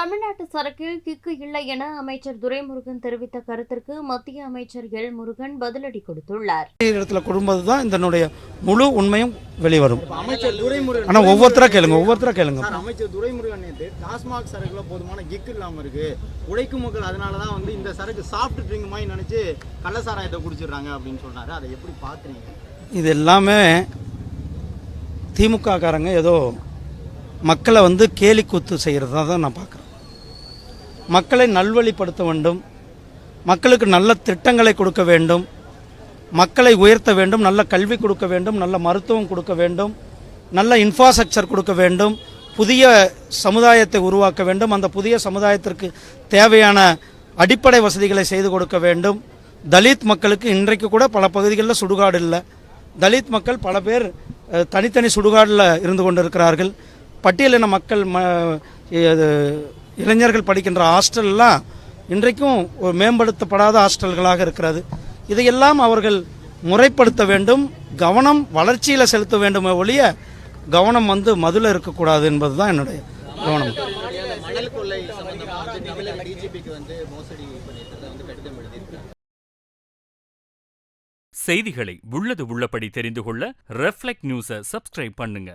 தமிழ்நாட்டு சரக்கில் கிக்கு இல்லை என அமைச்சர் துரைமுருகன் தெரிவித்த கருத்திற்கு மத்திய அமைச்சர் எல் முருகன் பதிலடி கொடுத்துள்ளார். இடத்துல கொடுப்பதுதான் இதனுடைய முழு உண்மையும் வெளிவரும். அமைச்சர் துரைமுருகன் ஆனா ஒவ்வொருத்தரா கேளுங்க. அமைச்சர் துரைமுருகன் நேற்று டாஸ்மாக் சரக்குல போதுமான கிக் இல்லாம இருக்கு, உழைக்கும் மக்கள் அதனாலதான் இந்த சரக்கு சாஃப்ட் ட்ரிங்க் மாதிரி நினைச்சு கள்ளசாராயத்தை குடிச்சிடுறாங்க அப்படின்னு சொன்னாரு. அதை எப்படி பாக்குறீங்க? இது எல்லாமே திமுக காரங்க ஏதோ மக்களை கேலி கூத்து செய்கிறதா தான் நான் பார்க்குறேன். மக்களை நல்வழிப்படுத்த வேண்டும், மக்களுக்கு நல்ல திட்டங்களை கொடுக்க வேண்டும், மக்களை உயர்த்த வேண்டும், நல்ல கல்வி கொடுக்க வேண்டும், நல்ல மருத்துவம் கொடுக்க வேண்டும், நல்ல இன்ஃப்ராஸ்ட்ரக்சர் கொடுக்க வேண்டும், புதிய சமுதாயத்தை உருவாக்க வேண்டும், அந்த புதிய சமுதாயத்திற்கு தேவையான அடிப்படை வசதிகளை செய்து கொடுக்க வேண்டும். தலித் மக்களுக்கு இன்றைக்கு கூட பல பகுதிகளில் சுடுகாடு இல்லை. தலித் மக்கள் பல பேர் தனித்தனி சுடுகாடில் இருந்து கொண்டிருக்கிறார்கள். பட்டியலின மக்கள் இளைஞர்கள் படிக்கின்ற ஹாஸ்டல்லாம் இன்றைக்கும் ஒரு மேம்படுத்தப்படாத ஹாஸ்டல்களாக இருக்கிறது. இதையெல்லாம் அவர்கள் முறைப்படுத்த வேண்டும், கவனம் வளர்ச்சியில் செலுத்த வேண்டும் ஒழிய கவனம் மதுல இருக்கக்கூடாது என்பதுதான் என்னுடைய கவனம். செய்திகளை உள்ளது உள்ளபடி தெரிந்து கொள்ள ரெஃப்ளெக்ட் நியூஸை சப்ஸ்கிரைப் பண்ணுங்க.